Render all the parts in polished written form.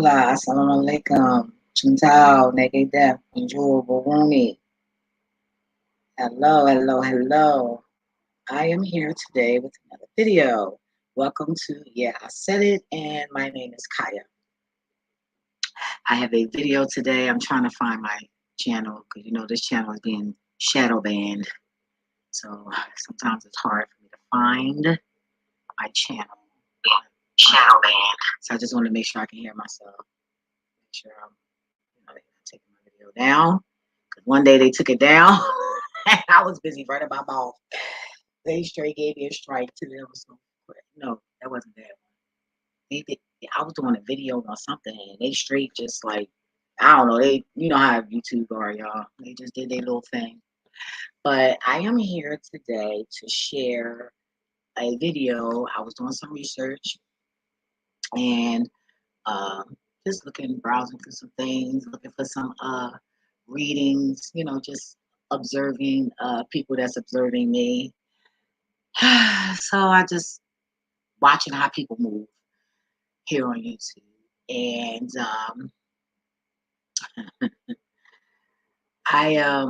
Hola, assalamu alaikum. Chintao, negative, bonjour, boroni. Hello. I am here today with another video. Welcome to, I said it, and my name is Kaya. I have a video today. I'm trying to find my channel because this channel is being shadow banned. So sometimes it's hard for me to find my channel. Shadow banned. So I just want to make sure I can hear myself. Make sure I'm they're taking my video down. Because one day they took it down. And I was busy running my mouth. They straight gave me a strike to them. No, that wasn't that one. They did. I was doing a video on something, and they straight just like, I don't know. They, how YouTube are, y'all. They just did their little thing. But I am here today to share a video. I was doing some research and just browsing for some things, looking for some readings, just observing people that's observing me. So I just watching how people move here on YouTube. And I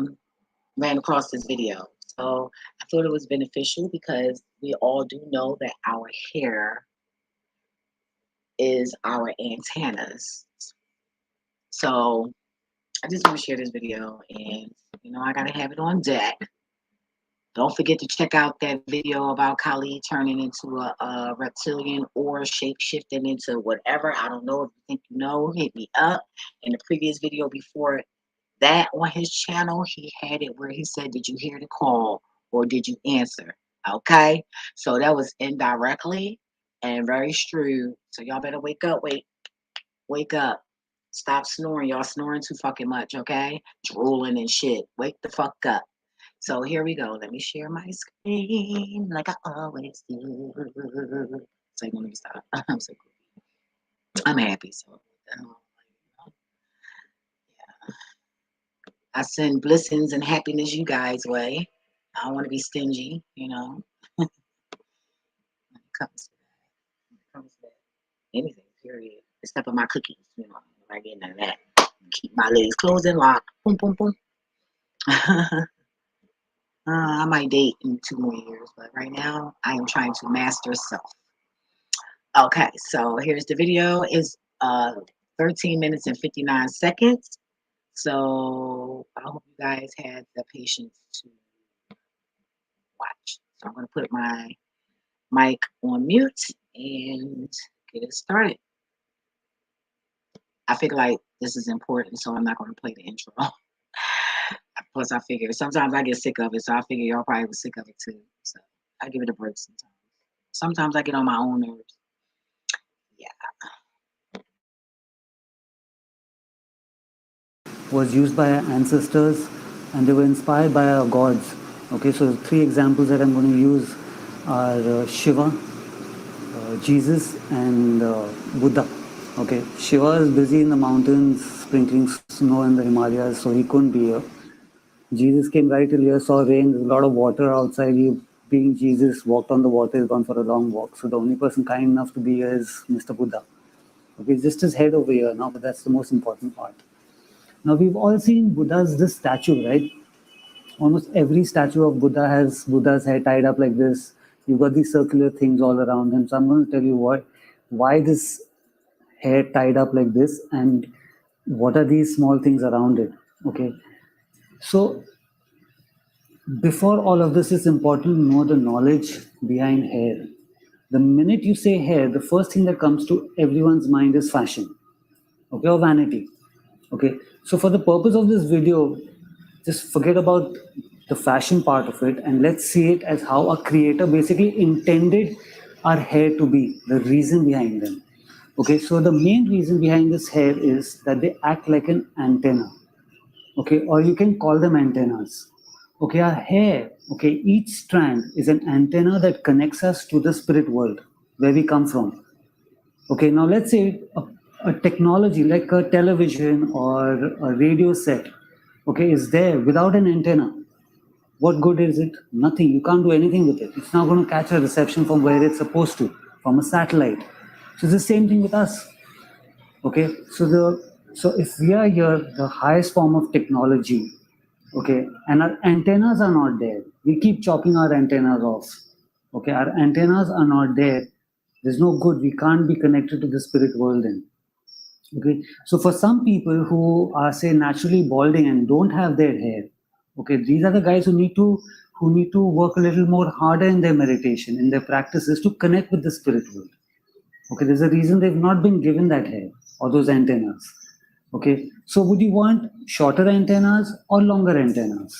ran across this video. So I thought it was beneficial because we all do know that our hair is our antennas. So I just want to share this video, and I gotta have it on deck. Don't forget to check out that video about Kali turning into a reptilian or shape-shifting into whatever. I don't know if you think you know. Hit me up. In the previous video before that on his channel, he had it where he said, "Did you hear the call or did you answer?" Okay, so that was indirectly and very shrewd. So y'all better wake up. Wake up. Stop snoring. Y'all snoring too fucking much, okay? Drooling and shit. Wake the fuck up. So here we go. Let me share my screen like I always do. So let me stop. I'm so cool. I'm happy. So yeah. I send blessings and happiness you guys' way. I don't want to be stingy, When it comes to that. Anything, period. Except for my cookies, I get none of that. Keep my legs closed and locked. Boom, boom, boom. I might date in 2 more years, but right now I am trying to master self. Okay, so here's the video. It's 13 minutes and 59 seconds. So I hope you guys had the patience to watch. So I'm going to put my mic on mute and get it started. I feel like this is important, so I'm not going to play the intro. Plus, I figure sometimes I get sick of it, so I figure y'all probably was sick of it too. So I give it a break sometimes. Sometimes I get on my own nerves. Yeah. Was used by our ancestors, and they were inspired by our gods. Okay, so 3 examples that I'm going to use are Shiva, Jesus, and Buddha. Okay, Shiva is busy in the mountains sprinkling snow in the Himalayas, so he couldn't be here. Jesus came right till here, saw rain, there's a lot of water outside. He, being Jesus, walked on the water, he's gone for a long walk. So the only person kind enough to be here is Mr. Buddha. Okay, just his head over here now, but that's the most important part. Now we've all seen this statue, right? Almost every statue of Buddha has Buddha's hair tied up like this. You've got these circular things all around him. So I'm going to tell you why this hair tied up like this and what are these small things around it. Okay, so before all of this, it's important to know the knowledge behind hair. The minute you say hair, the first thing that comes to everyone's mind is fashion, okay, or vanity. Okay, so for the purpose of this video, just forget about the fashion part of it and let's see it as how a creator basically intended our hair to be, the reason behind them. Okay, so the main reason behind this hair is that they act like an antenna. Okay, or you can call them antennas. Okay, our hair, okay, each strand is an antenna that connects us to the spirit world, where we come from. Okay, now let's say a technology like a television or a radio set, okay, is there without an antenna. What good is it? Nothing. You can't do anything with it. It's not going to catch a reception from where it's supposed to, from a satellite. So it's the same thing with us. Okay, so if we are here, the highest form of technology, okay, and our antennas are not there, we keep chopping our antennas off. Okay, our antennas are not there. There's no good. We can't be connected to the spirit world then. Okay, so for some people who are say naturally balding and don't have their hair, okay, these are the guys who need to work a little more harder in their meditation, in their practices to connect with the spirit world. Okay, there's a reason they've not been given that hair or those antennas. Okay, so would you want shorter antennas or longer antennas?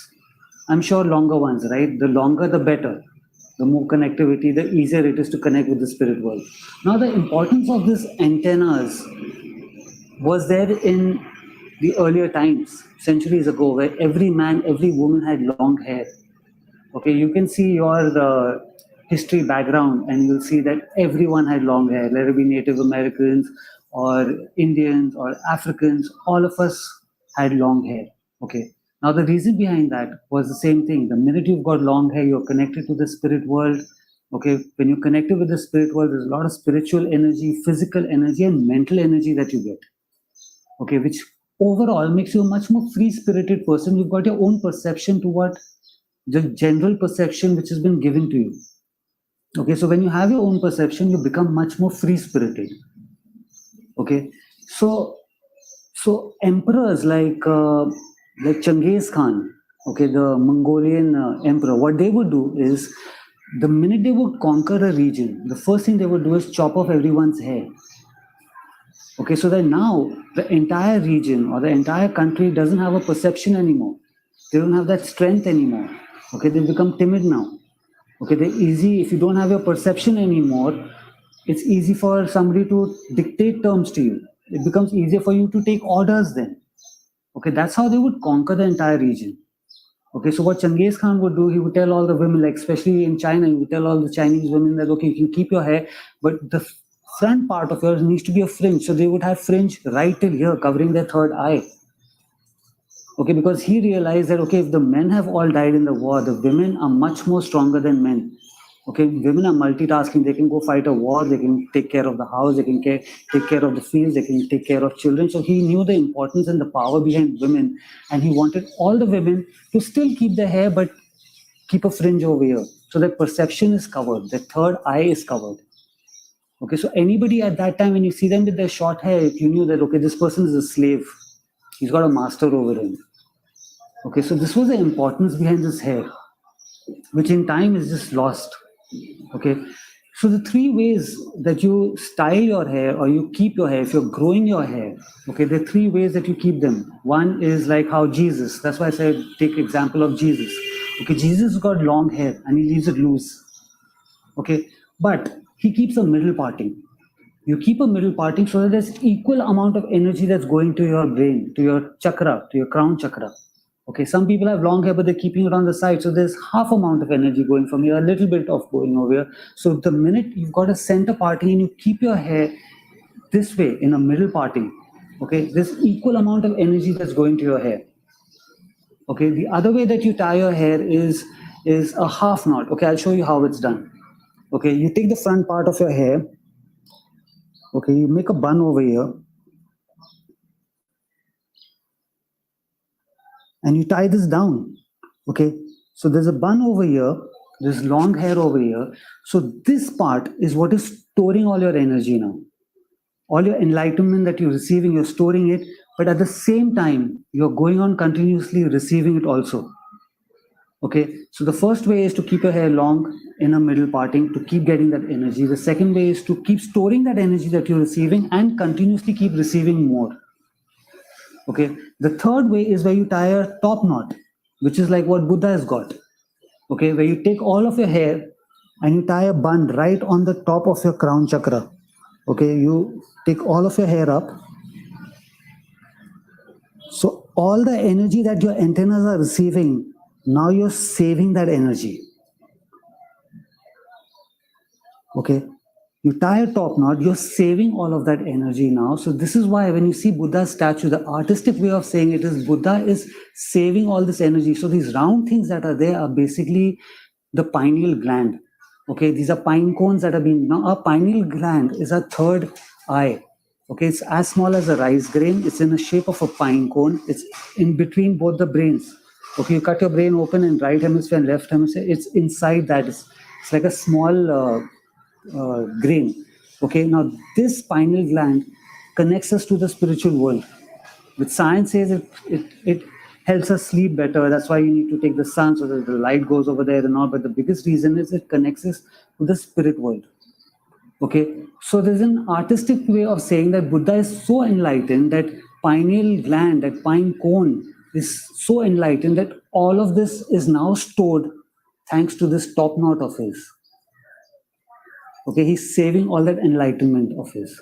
I'm sure longer ones, right? The longer the better. The more connectivity, the easier it is to connect with the spirit world. Now, the importance of these antennas was there in the earlier times, centuries ago, where every man, every woman had long hair. Okay, you can see your history background and you'll see that everyone had long hair, whether it be Native Americans or Indians or Africans, all of us had long hair. Okay, now the reason behind that was the same thing. The minute you've got long hair, you're connected to the spirit world. Okay, when you're connected with the spirit world, there's a lot of spiritual energy, physical energy, and mental energy that you get. Okay, which overall makes you a much more free spirited person. You've got your own perception to what the general perception which has been given to you. Okay, so when you have your own perception, you become much more free spirited. Okay, so emperors like Genghis Khan, okay, the Mongolian emperor, what they would do is the minute they would conquer a region, the first thing they would do is chop off everyone's hair. Okay, so that now the entire region or the entire country doesn't have a perception anymore. They don't have that strength anymore. Okay, they become timid now. Okay, they're easy. If you don't have your perception anymore, it's easy for somebody to dictate terms to you. It becomes easier for you to take orders then. Okay, that's how they would conquer the entire region. Okay, so what Genghis Khan would do, he would tell all the women, like especially in China, he would tell all the Chinese women that, okay, you can keep your hair, but the front part of yours needs to be a fringe. So they would have fringe right till here, covering their third eye. Okay, because he realized that, okay, if the men have all died in the war, the women are much more stronger than men. Okay, women are multitasking. They can go fight a war. They can take care of the house. They can take care of the fields. They can take care of children. So he knew the importance and the power behind women, and he wanted all the women to still keep their hair, but keep a fringe over here, so their perception is covered. Their third eye is covered. Okay, so anybody at that time, when you see them with their short hair, you knew that, okay, this person is a slave. He's got a master over him. Okay, so this was the importance behind this hair, which in time is just lost. Okay, so the three ways that you style your hair or you keep your hair, if you're growing your hair, okay, there are three ways that you keep them. One is like how Jesus, that's why I said take example of Jesus. Okay, Jesus got long hair and he leaves it loose. Okay, but he keeps a middle parting. You keep a middle parting so that there's equal amount of energy that's going to your brain, to your chakra, to your crown chakra. Okay, some people have long hair, but they're keeping it on the side. So there's half amount of energy going from here, a little bit of going over here. So the minute you've got a center parting and you keep your hair this way in a middle parting, okay, there's equal amount of energy that's going to your hair. Okay, the other way that you tie your hair is a half knot. Okay, I'll show you how it's done. Okay, you take the front part of your hair. Okay, you make a bun over here. And you tie this down. Okay, so there's a bun over here, there's long hair over here. So this part is what is storing all your energy now. All your enlightenment that you're receiving, you're storing it, but at the same time, you're going on continuously receiving it also. Okay, so the first way is to keep your hair long in a middle parting to keep getting that energy. The second way is to keep storing that energy that you're receiving and continuously keep receiving more. Okay, the third way is where you tie a top knot, which is like what Buddha has got. Okay, where you take all of your hair and you tie a bun right on the top of your crown chakra. Okay, you take all of your hair up. So all the energy that your antennas are receiving, now you're saving that energy. Okay, you tie a top knot, you're saving all of that energy now. So this is why when you see Buddha's statue, the artistic way of saying it is Buddha is saving all this energy. So these round things that are there are basically the pineal gland. Okay, these are pine cones that are being, now our pineal gland is our third eye. Okay, it's as small as a rice grain. It's in the shape of a pine cone. It's in between both the brains. Okay, you cut your brain open in right hemisphere and left hemisphere. It's inside that. It's like a small grain. Okay, now this pineal gland connects us to the spiritual world. Which science says it helps us sleep better. That's why you need to take the sun so that the light goes over there and all. But the biggest reason is it connects us to the spirit world. Okay, so there's an artistic way of saying that Buddha is so enlightened that pineal gland, that pine cone, is so enlightened that all of this is now stored thanks to this top knot of his. Okay, he's saving all that enlightenment of his.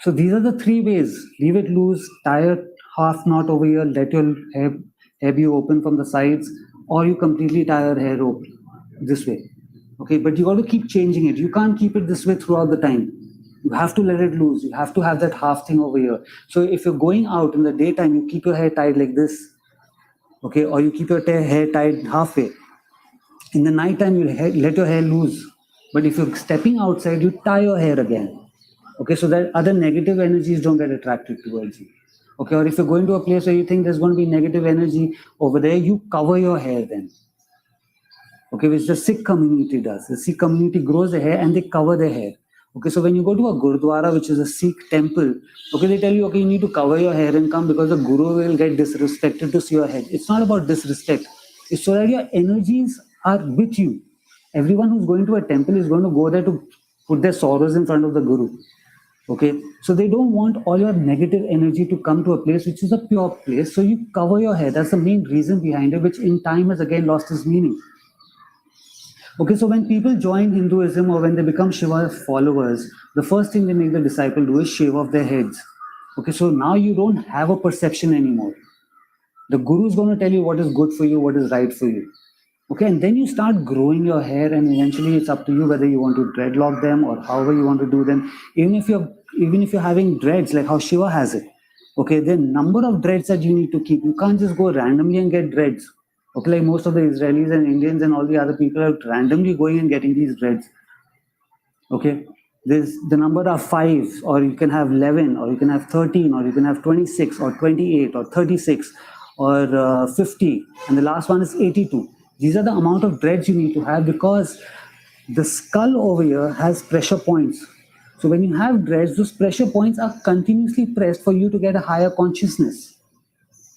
So these are the three ways: leave it loose, tie a half knot over here, let your hair be open from the sides, or you completely tie your hair open this way. Okay, but you got to keep changing it. You can't keep it this way throughout the time. You have to let it loose. You have to have that half thing over here. So if you're going out in the daytime, you keep your hair tied like this, okay, or you keep your hair tied halfway. In the nighttime, you let your hair loose. But if you're stepping outside, you tie your hair again. Okay, so that other negative energies don't get attracted towards you. Okay, or if you're going to a place where you think there's going to be negative energy over there, you cover your hair then. Okay, which the Sikh community does. The Sikh community grows their hair and they cover their hair. Okay, so when you go to a Gurdwara, which is a Sikh temple, okay, they tell you, okay, you need to cover your hair and come because the Guru will get disrespected to see your head. It's not about disrespect. It's so that your energies are with you. Everyone who's going to a temple is going to go there to put their sorrows in front of the Guru. Okay, so they don't want all your negative energy to come to a place which is a pure place. So you cover your hair. That's the main reason behind it, which in time has again lost its meaning. Okay, so when people join Hinduism or when they become Shiva followers, the first thing they make the disciple do is shave off their heads. Okay, so now you don't have a perception anymore. The guru is going to tell you what is good for you, what is right for you. Okay, and then you start growing your hair, and eventually it's up to you whether you want to dreadlock them or however you want to do them. Even if you're having dreads like how Shiva has it, okay, the number of dreads that you need to keep. You can't just go randomly and get dreads. Okay, like most of the Israelis and Indians and all the other people are randomly going and getting these dreads. Okay, there's the number of 5, or you can have 11, or you can have 13, or you can have 26, or 28, or 36, or 50, and the last one is 82. These are the amount of dreads you need to have because the skull over here has pressure points. So when you have dreads, those pressure points are continuously pressed for you to get a higher consciousness.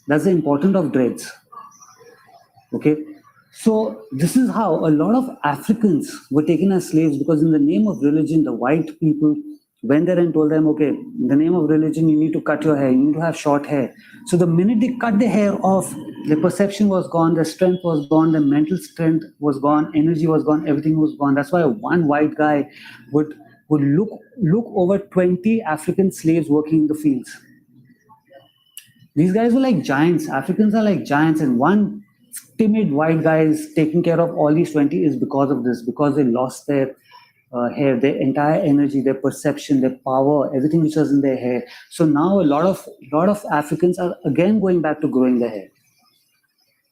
That's the importance of dreads. Okay, so this is how a lot of Africans were taken as slaves because in the name of religion, the white people went there and told them, okay, in the name of religion, you need to cut your hair, you need to have short hair. So the minute they cut the hair off, their perception was gone, their strength was gone, their mental strength was gone, energy was gone, everything was gone. That's why one white guy would look over 20 African slaves working in the fields. These guys were like giants. Africans are like giants, and one timid white guy is taking care of all these 20 is because of this, because they lost their hair, their entire energy, their perception, their power, everything which was in their hair. So now a lot of Africans are again going back to growing their hair.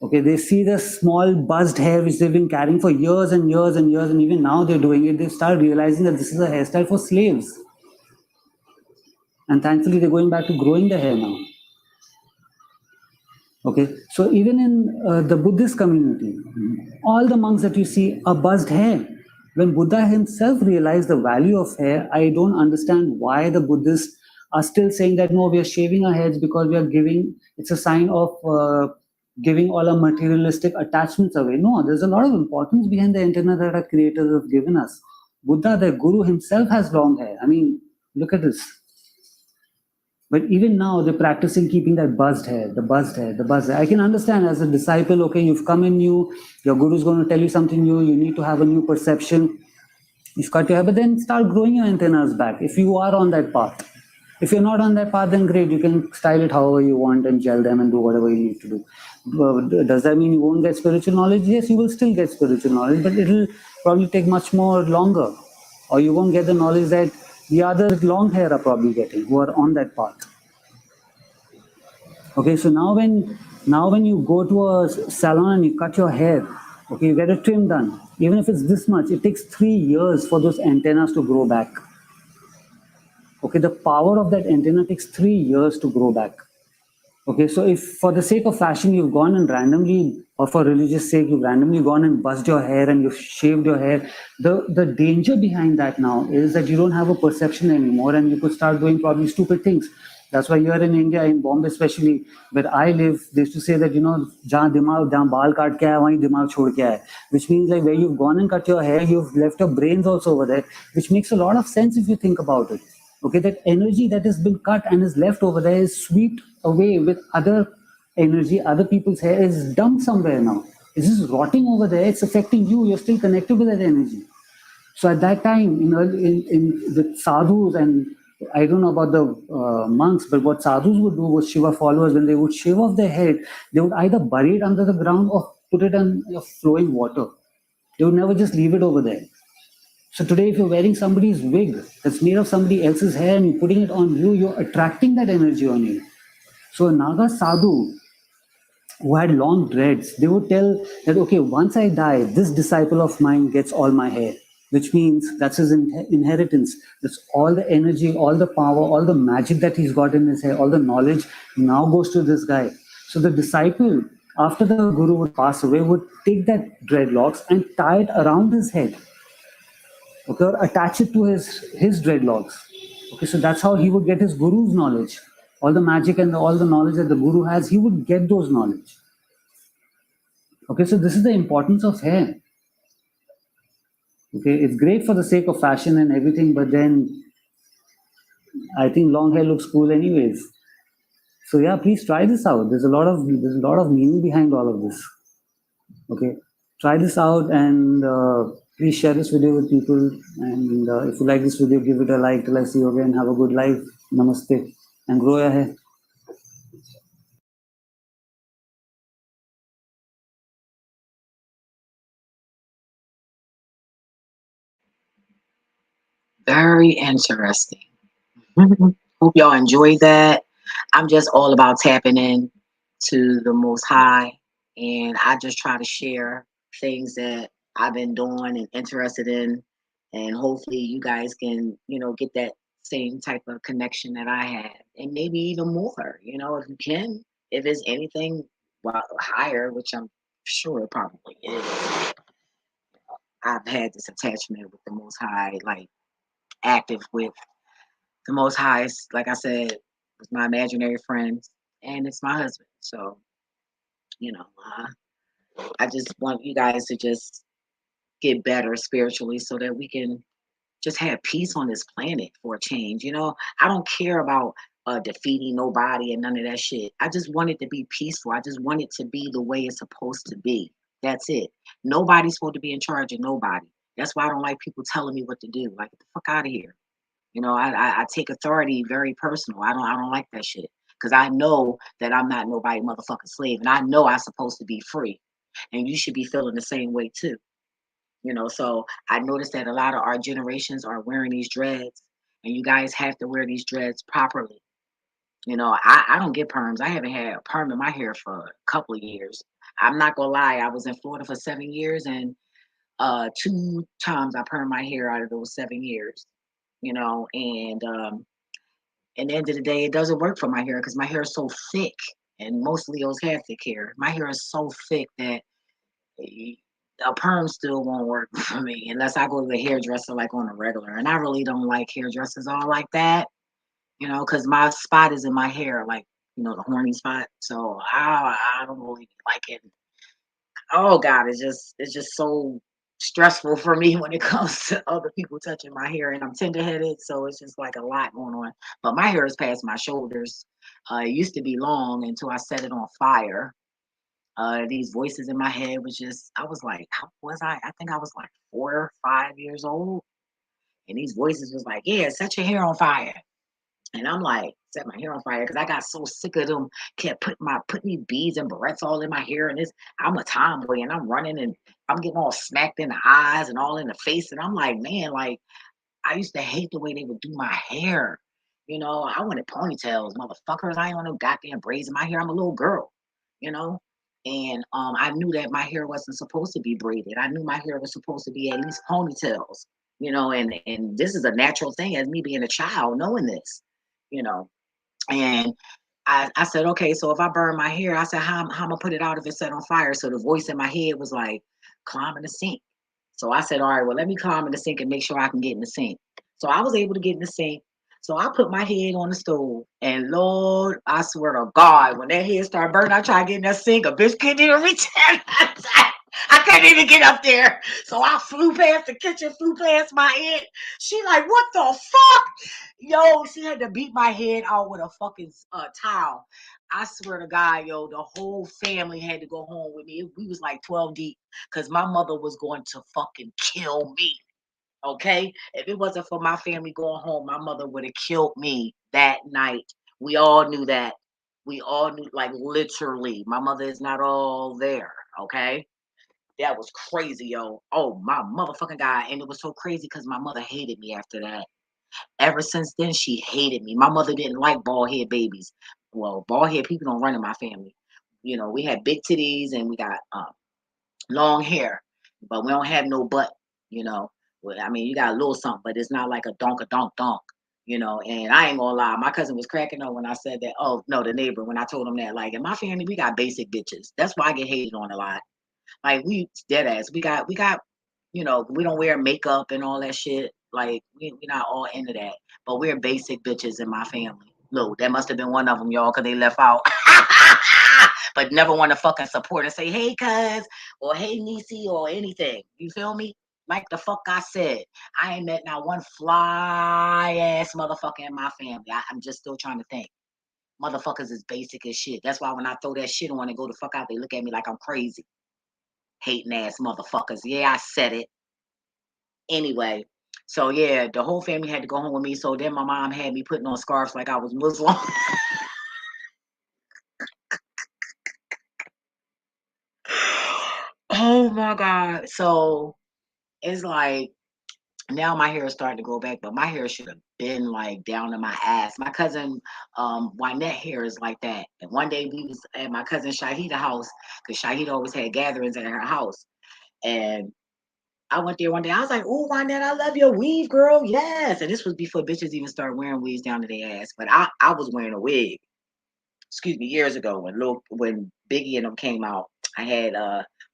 Okay, they see the small buzzed hair which they've been carrying for years and years and years, and even now they're doing it. They start realizing that this is a hairstyle for slaves. And thankfully, they're going back to growing the hair now. Okay, so even in the Buddhist community, all the monks that you see are buzzed hair. When Buddha himself realized the value of hair, I don't understand why the Buddhists are still saying that no, we are shaving our heads because we are giving, it's a sign of giving all our materialistic attachments away. No, there's a lot of importance behind the antenna that our creators have given us. Buddha, the guru himself, has long hair. I mean, look at this. But even now, they're practicing keeping that buzzed hair, the buzzed hair, the buzzed hair. I can understand as a disciple, okay, you've come in new, your guru is going to tell you something new, you need to have a new perception. You've cut your hair, but then start growing your antennas back if you are on that path. If you're not on that path, then great, you can style it however you want and gel them and do whatever you need to do. Does that mean you won't get spiritual knowledge? Yes, you will still get spiritual knowledge, but it'll probably take much more longer. Or you won't get the knowledge that the others with long hair are probably getting, who are on that path. Okay, so now when you go to a salon and you cut your hair, okay, you get a trim done. Even if it's this much, it takes 3 years for those antennas to grow back. Okay, the power of that antenna takes 3 years to grow back. Okay, so if for the sake of fashion you've gone and randomly, or for religious sake, you've randomly gone and buzzed your hair and you've shaved your hair, the danger behind that now is that you don't have a perception anymore and you could start doing probably stupid things. That's why here in India, in Bombay especially, where I live, they used to say that, jahan baal kaat ke aaya, wahin dimag chhod ke aaya. Which means like where you've gone and cut your hair, you've left your brains also over there, which makes a lot of sense if you think about it. Okay, that energy that has been cut and is left over there is swept away with other energy, other people's hair is dumped somewhere now. This is rotting over there, it's affecting you, you're still connected with that energy. So at that time, in the sadhus, and I don't know about the monks, but what sadhus would do was Shiva followers, when they would shave off their head, they would either bury it under the ground or put it in flowing water. They would never just leave it over there. So today, if you're wearing somebody's wig that's made of somebody else's hair and you're putting it on you, you're attracting that energy on you. So a Naga sadhu who had long dreads, they would tell that, okay, once I die, this disciple of mine gets all my hair, which means that's his inheritance. That's all the energy, all the power, all the magic that he's got in his hair, all the knowledge now goes to this guy. So the disciple, after the guru would pass away, would take that dreadlocks and tie it around his head, okay, or attach it to his dreadlocks. Okay, so that's how he would get his guru's knowledge. All the magic and all the knowledge that the guru has, he would get those knowledge. Okay, so this is the importance of hair. Okay, it's great for the sake of fashion and everything, but then I think long hair looks cool anyways. So yeah, please try this out. There's a lot of meaning behind all of this. Okay, try this out and please share this video with people. And if you like this video, give it a like. Till I see you again. Have a good life. Namaste and grow your hair. Very interesting. Hope y'all enjoyed that. I'm just all about tapping in to the Most High, and I just try to share things that I've been doing and interested in, and hopefully you guys can, get that same type of connection that I had, and maybe even more. If you can, if it's anything higher, which I'm sure it probably is. I've had this attachment with the Most High, like active with the Most High, like I said, was my imaginary friend, and it's my husband. So, you know, I just want you guys to just get better spiritually so that we can just have peace on this planet for a change. I don't care about defeating nobody and none of that shit. I just want it to be peaceful. I just want it to be the way it's supposed to be. That's it. Nobody's supposed to be in charge of nobody. That's why I don't like people telling me what to do. Like, get the fuck out of here. I take authority very personal. I don't like that shit because I know that I'm not nobody motherfucking slave, and I know I'm supposed to be free, and you should be feeling the same way too. So I noticed that a lot of our generations are wearing these dreads, and you guys have to wear these dreads properly. I don't get perms. I haven't had a perm in my hair for a couple of years. I'm not gonna lie. I was in Florida for 7 years, and 2 times I permed my hair out of those 7 years. And at the end of the day, it doesn't work for my hair because my hair is so thick, and most Leos have thick hair. My hair is so thick that a perm still won't work for me unless I go to the hairdresser like on a regular. And I really don't like hairdressers all like that, because my spot is in my hair, like the horny spot. So I don't really like it. Oh God, it's just so stressful for me when it comes to other people touching my hair, and I'm tender headed, so it's just like a lot going on. But my hair is past my shoulders. It used to be long until I set it on fire. These voices in my head was just, I was like, how was I? I think I was like 4 or 5 years old. And these voices was like, yeah, set your hair on fire. And I'm like, set my hair on fire because I got so sick of them. Kept putting these beads and barrettes all in my hair, and this. I'm a tomboy, and I'm running, and I'm getting all smacked in the eyes and all in the face, and I'm like, man, like I used to hate the way they would do my hair. I wanted ponytails, motherfuckers. I ain't want no goddamn braids in my hair. I'm a little girl, you know. And I knew that my hair wasn't supposed to be braided. I knew my hair was supposed to be at least ponytails, and this is a natural thing as me being a child, knowing this, you know. And I said, okay, so if I burn my hair, I said, how I'm gonna put it out if it's set on fire? So the voice in my head was like, climb in the sink. So I said, all right, well, let me climb in the sink and make sure I can get in the sink. So I was able to get in the sink. So I put my head on the stove, and Lord, I swear to God, when that head started burning, I tried to get in that sink. A bitch couldn't even reach it. I couldn't even get up there. So I flew past the kitchen, flew past my head. She like, what the fuck? Yo, she had to beat my head out with a fucking towel. I swear to God, yo, the whole family had to go home with me. We was like 12 deep because my mother was going to fucking kill me. Okay? If it wasn't for my family going home, my mother would have killed me that night. We all knew that. We all knew, like, literally. My mother is not all there. Okay? That was crazy, yo. Oh, my motherfucking God. And it was so crazy because my mother hated me after that. Ever since then, she hated me. My mother didn't like bald head babies. Well, bald head people don't run in my family. We had big titties and we got long hair, but we don't have no butt. You know, well, I mean, you got a little something, but it's not like a donk donk. And I ain't gonna lie, my cousin was cracking up when I said that. Oh no, the neighbor when I told him that. Like in my family, we got basic bitches. That's why I get hated on a lot. Like we dead ass. We got we don't wear makeup and all that shit. Like we not all into that. But we're basic bitches in my family. Look, that must have been one of them, y'all, because they left out. But never want to fucking support and say, hey, cuz, or hey, niecey, or anything. You feel me? Like the fuck I said. I ain't met not one fly ass motherfucker in my family. I'm just still trying to think. Motherfuckers is basic as shit. That's why when I throw that shit on and go the fuck out, they look at me like I'm crazy. Hating ass motherfuckers. Yeah, I said it. Anyway, so yeah, the whole family had to go home with me. So then my mom had me putting on scarves like I was Muslim. Oh my God. So it's like now my hair is starting to grow back, but my hair should have been like down to my ass. My cousin Wynette hair is like that. And one day we was at my cousin Shahida house because Shahida always had gatherings at her house. And I went there one day. I was like, "Oh, Wynette, I love your weave, girl. Yes." And this was before bitches even started wearing weaves down to their ass. But I was wearing a wig. Excuse me, years ago when Biggie and them came out. I had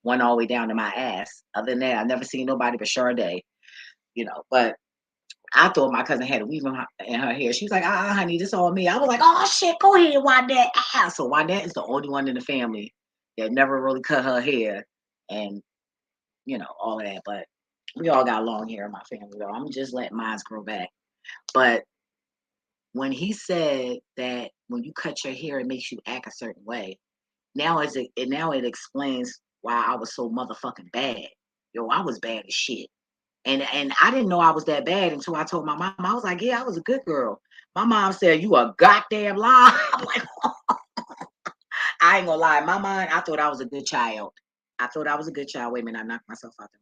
one all the way down to my ass. Other than that, I never seen nobody but Sade. But I thought my cousin had a weave in her hair. She was like, honey, this all me. I was like, oh shit, go ahead, Wynette. So Wynette is the only one in the family that never really cut her hair and all of that. But we all got long hair in my family, though. I'm just letting mine grow back. But when he said that when you cut your hair, it makes you act a certain way. Now it explains why I was so motherfucking bad. Yo, I was bad as shit. And I didn't know I was that bad until I told my mom. I was like, yeah, I was a good girl. My mom said, you a goddamn lie. I'm like, I ain't gonna lie. In my mind, I thought I was a good child. I thought I was a good child. Wait a minute, I knocked myself out there.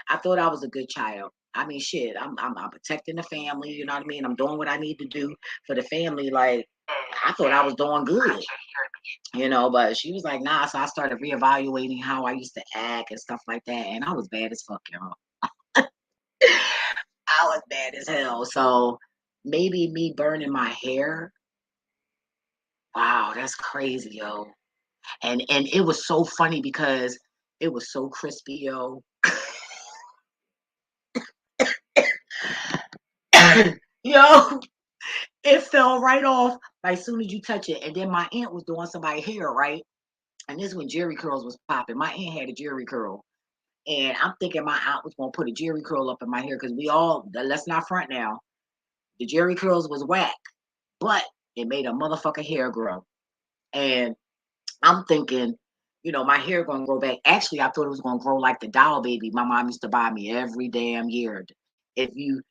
I thought I was a good child. I mean, shit, I'm protecting the family. You know what I mean? I'm doing what I need to do for the family. Like, I thought I was doing good, But she was like, nah. So I started reevaluating how I used to act and stuff like that, and I was bad as fuck, y'all. I was bad as hell. So maybe me burning my hair. Wow, that's crazy, yo. And it was so funny because it was so crispy, yo. Yo, it fell right off like soon as you touch it. And then my aunt was doing somebody's hair, right? And this is when Jerry curls was popping. My aunt had a Jerry curl. And I'm thinking my aunt was gonna put a Jerry curl up in my hair because let's not front now. The Jerry curls was whack, but it made a motherfucker hair grow. And I'm thinking, my hair gonna grow back. Actually, I thought it was gonna grow like the doll baby my mom used to buy me every damn year. If you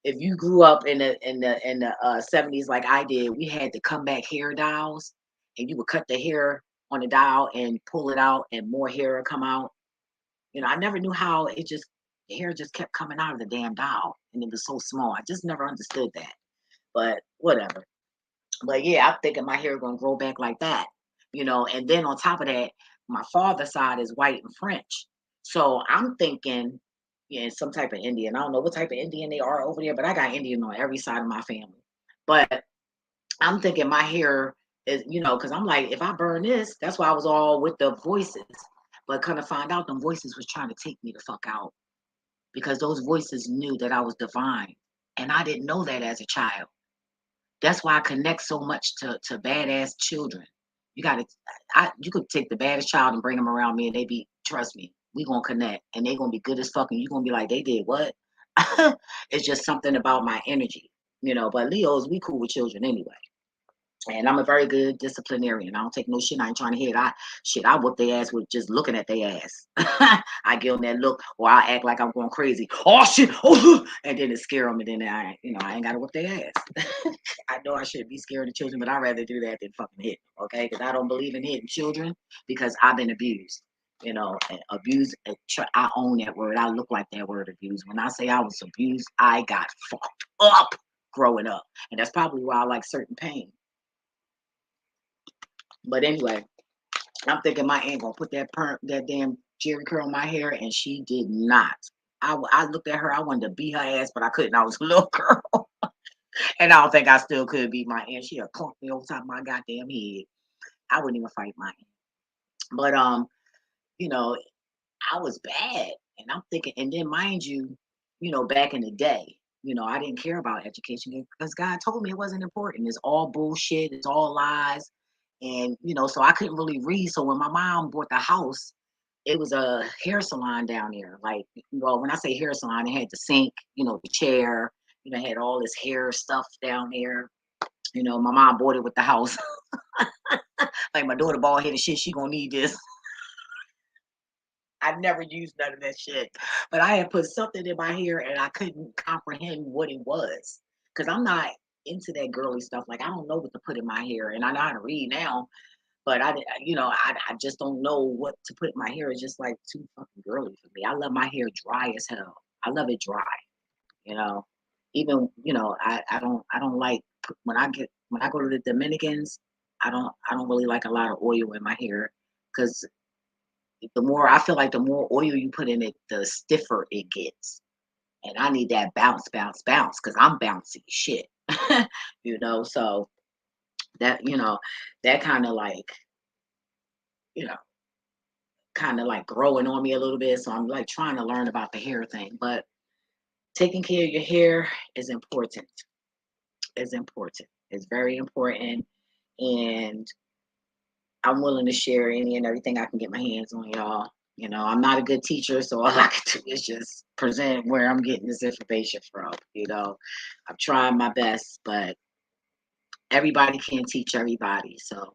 if you grew up in the 70s like I did, we had the comeback hair dolls, and you would cut the hair on the dial and pull it out, and more hair would come out. I never knew how the hair just kept coming out of the damn doll, and it was so small. I just never understood that. But whatever. But yeah, I'm thinking my hair gonna grow back like that, And then on top of that, my father's side is white and French, so I'm thinking, yeah, some type of Indian. I don't know what type of Indian they are over there, but I got Indian on every side of my family. But I'm thinking my hair is, because I'm like, if I burn this, that's why I was all with the voices. But kind of find out them voices was trying to take me the fuck out because those voices knew that I was divine. And I didn't know that as a child. That's why I connect so much to badass children. You could take the baddest child and bring them around me, and trust me, we gonna connect, and they gonna be good as fuck, and you gonna be like, they did what? It's just something about my energy. But Leos, we cool with children anyway. And I'm a very good disciplinarian. I don't take no shit. I ain't trying to hit. I whoop their ass with just looking at their ass. I give them that look, or I act like I'm going crazy. Oh shit! Oh, and then it scare them, and then I ain't gotta whoop their ass. I know I shouldn't be scared of children, but I'd rather do that than fucking hit. Okay, because I don't believe in hitting children because I've been abused. And abused. I own that word. I look like that word, abused. When I say I was abused, I got fucked up growing up, and that's probably why I like certain pain. But anyway, I'm thinking my aunt gonna put that damn Jerry curl in my hair, and she did not. I looked at her. I wanted to beat her ass, but I couldn't. I was a little girl, and I don't think I still could beat my aunt. She'll clunk me over top of my goddamn head. I wouldn't even fight my aunt. But you know, I was bad, and I'm thinking. And then, mind you, back in the day, I didn't care about education because God told me it wasn't important. It's all bullshit. It's all lies. And so I couldn't really read. So when my mom bought the house, it was a hair salon down there. Like, well, when I say hair salon, it had the sink, the chair, it had all this hair stuff down there. My mom bought it with the house. Like my daughter bald headed shit, she gonna need this. I never used none of that shit. But I had put something in my hair and I couldn't comprehend what it was. Cause I'm not into that girly stuff. Like I don't know what to put in my hair. And I know how to read now. But I just don't know what to put in my hair. It's just like too fucking girly for me. I love my hair dry as hell. I love it dry. You know, even I don't like when I go to the Dominicans. I don't really like a lot of oil in my hair because I feel like the more oil you put in it, the stiffer it gets. And I need that bounce, bounce, bounce because I'm bouncy shit. So that kind of like you know growing on me a little bit. So I'm like trying to learn about the hair thing. But taking care of your hair is important. Is important. It's very important. And I'm willing to share any and everything I can get my hands on, y'all. I'm not a good teacher, so all I can do is just present where I'm getting this information from. I'm trying my best, but everybody can't teach everybody. So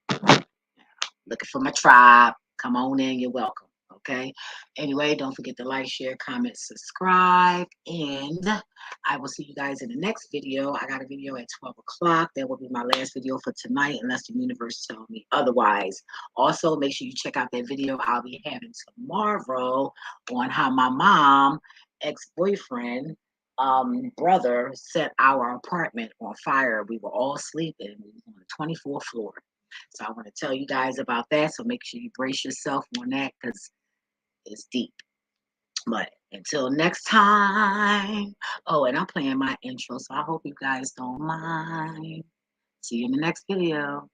looking for my tribe. Come on in, you're welcome. Okay. Anyway, don't forget to like, share, comment, subscribe, and I will see you guys in the next video. I got a video at 12 o'clock. That will be my last video for tonight, unless the universe tells me otherwise. Also, make sure you check out that video I'll be having tomorrow on how my mom, ex-boyfriend, brother set our apartment on fire. We were all sleeping. We were on the 24th floor. So I want to tell you guys about that. So make sure you brace yourself on that because it's deep. But until next time. Oh, and I'm playing my intro, so I hope you guys don't mind. See you in the next video.